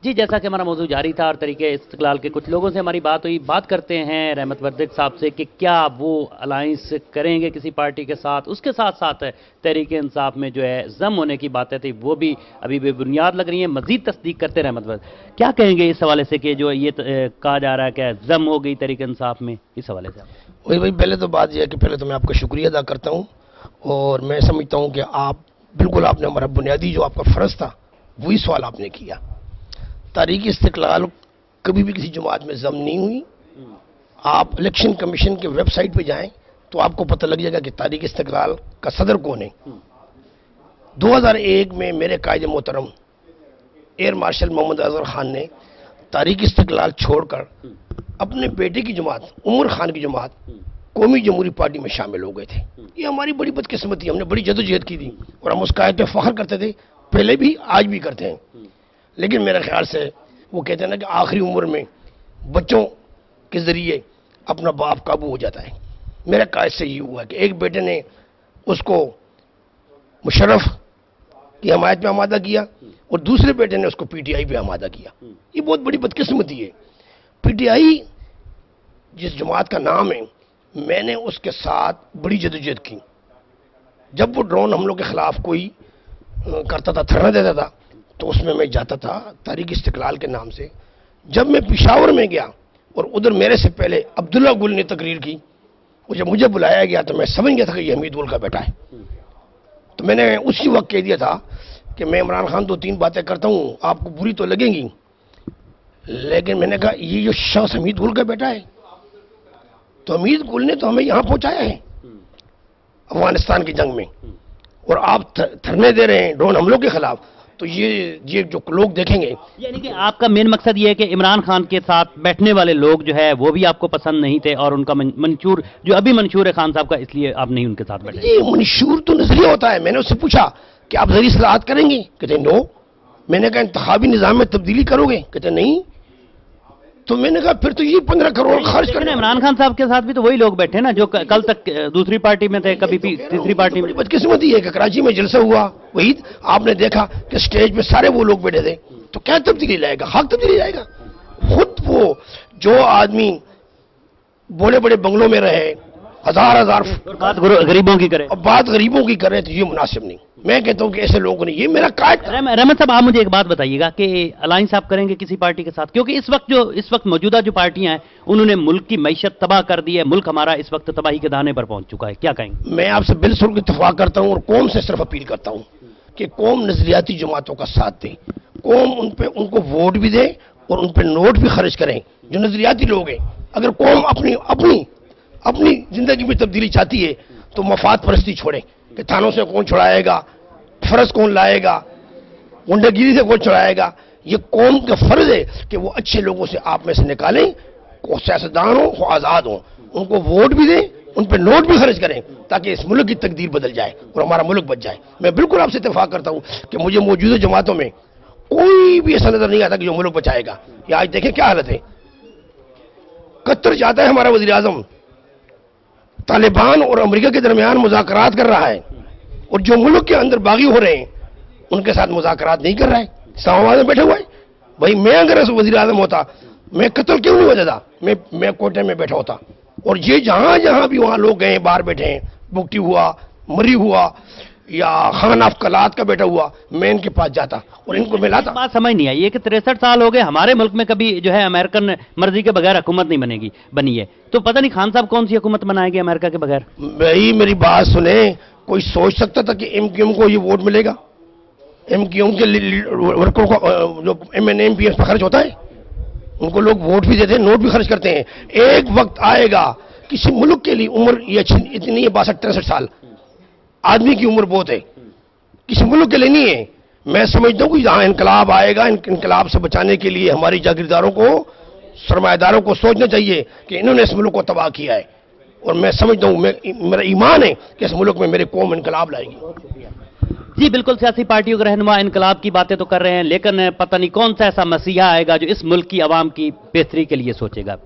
جی جیسا کہ ہمارا موضوع جاری تھا اور طریقے استقلال کے کچھ لوگوں سے ہماری بات ہوئی، بات کرتے ہیں رحمت وردک صاحب سے کہ کیا وہ الائنس کریں گے کسی پارٹی کے ساتھ، اس کے ساتھ ساتھ تحریک انصاف میں جو ہے ضم ہونے کی باتیں تھی وہ بھی ابھی بے بنیاد لگ رہی ہیں، مزید تصدیق کرتے رحمت وردک کیا کہیں گے اس حوالے سے کہ جو یہ کہا جا رہا ہے کہ ضم ہو گئی تحریک انصاف میں، اس حوالے سے؟ وہی بھائی پہلے تو بات یہ ہے کہ پہلے تو میں آپ کا شکریہ ادا کرتا ہوں اور میں سمجھتا ہوں کہ آپ بالکل آپ نے ہمارا بنیادی جو آپ کا فرض تھا وہی سوال آپ نے کیا۔ تحریک استقلال کبھی بھی کسی جماعت میں ضم نہیں ہوئی۔ آپ الیکشن کمیشن کے ویب سائٹ پہ جائیں تو آپ کو پتہ لگ جائے گا کہ تحریک استقلال کا صدر کون ہے۔ 2001 میں میرے قائد محترم ایئر مارشل محمد اظہر خان نے تحریک استقلال چھوڑ کر اپنے بیٹے کی جماعت عمر خان کی جماعت قومی جمہوری پارٹی میں شامل ہو گئے تھے۔ یہ ہماری بڑی بدقسمتی، ہم نے بڑی جدوجہد کی تھی اور ہم اس قائد پہ فخر کرتے تھے، پہلے بھی آج بھی کرتے ہیں۔ لیکن میرے خیال سے وہ کہتے ہیں نا کہ آخری عمر میں بچوں کے ذریعے اپنا باپ قابو ہو جاتا ہے۔ میرے قائد سے یہ ہوا کہ ایک بیٹے نے اس کو مشرف کی حمایت میں آمادہ کیا اور دوسرے بیٹے نے اس کو پی ٹی آئی پہ آمادہ کیا۔ یہ بہت بڑی بدقسمتی ہے۔ پی ٹی آئی جس جماعت کا نام ہے، میں نے اس کے ساتھ بڑی جدوجہد کی۔ جب وہ ڈرون حملوں کے خلاف کوئی کرتا تھا، دھرنا دیتا تھا، تو اس میں جاتا تھا تحریک استقلال کے نام سے۔ جب میں پشاور میں گیا اور ادھر میرے سے پہلے عبداللہ گل نے تقریر کی، اور جب مجھے بلایا گیا تو میں سمجھ گیا تھا کہ یہ حمید گل کا بیٹا ہے۔ تو میں نے اسی وقت کہہ دیا تھا کہ میں عمران خان 2-3 باتیں کرتا ہوں، آپ کو بری تو لگیں گی، لیکن میں نے کہا یہ جو شخص حمید گل کا بیٹا ہے، تو حمید گل نے تو ہمیں یہاں پہنچایا ہے افغانستان کی جنگ میں، اور آپ دھرنے دے رہے ہیں ڈرون حملوں کے خلاف، تو یہ جو لوگ دیکھیں گے۔ یعنی کہ آپ کا مین مقصد یہ ہے کہ عمران خان کے ساتھ بیٹھنے والے لوگ جو ہے وہ بھی آپ کو پسند نہیں تھے، اور ان کا منشور جو ابھی منشور ہے خان صاحب کا، اس لیے آپ نہیں ان کے ساتھ بیٹھے؟ یہ منشور تو نظریہ ہوتا ہے۔ میں نے اس سے پوچھا کہ آپ ذریعہ اصلاحات کریں گے؟ کہتے نو۔ میں نے کہا انتخابی نظام میں تبدیلی کرو گے؟ کہتے نہیں۔ تو میں نے کہا پھر تو یہ 15 کروڑ خرچ کریں۔ عمران خان صاحب کے ساتھ بھی تو وہی لوگ بیٹھے نا جو کل تک دوسری پارٹی میں تھے، کبھی تیسری پارٹی میں۔ بدقسمتی ہے کہ کراچی میں جلسہ ہوا، وہی آپ نے دیکھا کہ سٹیج پہ سارے وہ لوگ بیٹھے تھے، تو کیا تبدیلی لائے گا؟ خاک تبدیلی لائے گا؟ خود وہ جو آدمی بڑے بڑے بنگلوں میں رہے، ہزار بات غریبوں کی کرے، اب بات غریبوں کی کرے، تو یہ مناسب نہیں۔ میں کہتا ہوں کہ ایسے لوگوں نے، یہ میرا قائد۔ رحمت صاحب آپ مجھے ایک بات بتائیے گا کہ الائنس آپ کریں گے کسی پارٹی کے ساتھ؟ کیونکہ اس وقت موجودہ جو پارٹیاں ہیں انہوں نے ملک کی معیشت تباہ کر دی ہے، ملک ہمارا اس وقت تباہی کے دہانے پر پہنچ چکا ہے، کیا کہیں گے؟ میں آپ سے بالکل اتفاق کرتا ہوں اور قوم سے صرف اپیل کرتا ہوں کہ قوم نظریاتی جماعتوں کا ساتھ دے، قوم ان کو ووٹ بھی دے اور ان پہ نوٹ بھی خرچ کریں جو نظریاتی لوگ ہیں۔ اگر قوم اپنی زندگی میں تبدیلی چاہتی ہے تو مفاد پرستی چھوڑے کہ تھانوں سے کون چھڑائے گا، فرض کون لائے گا، غنڈہ گیری سے کون چھڑائے گا۔ یہ قوم کا فرض ہے کہ وہ اچھے لوگوں سے آپ میں سے نکالیں، وہ سیاستدان ہوں، وہ آزاد ہوں، ان کو ووٹ بھی دیں، ان پہ نوٹ بھی خرچ کریں تاکہ اس ملک کی تقدیر بدل جائے اور ہمارا ملک بچ جائے۔ میں بالکل آپ سے اتفاق کرتا ہوں کہ مجھے موجودہ جماعتوں میں کوئی بھی ایسا نظر نہیں آتا کہ جو ملک بچائے گا۔ یہ آج دیکھیں کیا حالت ہے۔ قطر جاتا ہے ہمارا وزیر اعظم، طالبان اور امریکہ کے درمیان مذاکرات کر رہا ہے، اور جو ملک کے اندر باغی ہو رہے ہیں ان کے ساتھ مذاکرات نہیں کر رہا ہے، اسلام آباد میں بیٹھے ہوا ہے۔ بھائی میں اگر وزیر اعظم ہوتا، میں قتل کیوں نہیں ہو جاتا؟ میں کوٹے میں بیٹھا ہوتا، اور یہ جہاں بھی وہاں لوگ گئے باہر بیٹھے ہیں، بگٹی ہوا، مری ہوا، یا خان آف کلات کا بیٹا ہوا، میں ان کے پاس جاتا اور ان کو ملاتا۔ بات سمجھ نہیں آئی یہ کہ 63 سال ہو گئے ہمارے ملک میں کبھی جو ہے امریکن مرضی کے بغیر حکومت نہیں بنی ہے، تو پتہ نہیں خان صاحب کون سی حکومت بنائیں گے امریکہ کے بغیر؟ بھائی میری بات سنیں، کوئی سوچ سکتا تھا کہ ایم کیو ایم کو یہ ووٹ ملے گا؟ ایم کیو ایم کے ورکروں کو جو M N M P S پہ خرچ ہوتا ہے، ان کو لوگ ووٹ بھی دیتے ہیں، نوٹ بھی خرچ کرتے ہیں۔ ایک وقت آئے گا کسی ملک کے لیے عمر یہ اتنی ہے 62-63 سال، آدمی کی عمر بہت ہے، کسی ملک کے لیے نہیں ہے۔ میں سمجھتا ہوں کہ جہاں انقلاب آئے گا، انقلاب سے بچانے کے لیے ہماری جاگیرداروں کو، سرمایہ داروں کو سوچنا چاہیے کہ انہوں نے اس ملک کو تباہ کیا ہے، اور میں سمجھتا ہوں، میرا ایمان ہے کہ اس ملک میں میرے قوم انقلاب لائے گی۔ جی بالکل، سیاسی پارٹیوں کے رہنما انقلاب کی باتیں تو کر رہے ہیں، لیکن پتہ نہیں کون سا ایسا مسیحا آئے گا جو اس ملک کی عوام کی بہتری کے لیے سوچے گا۔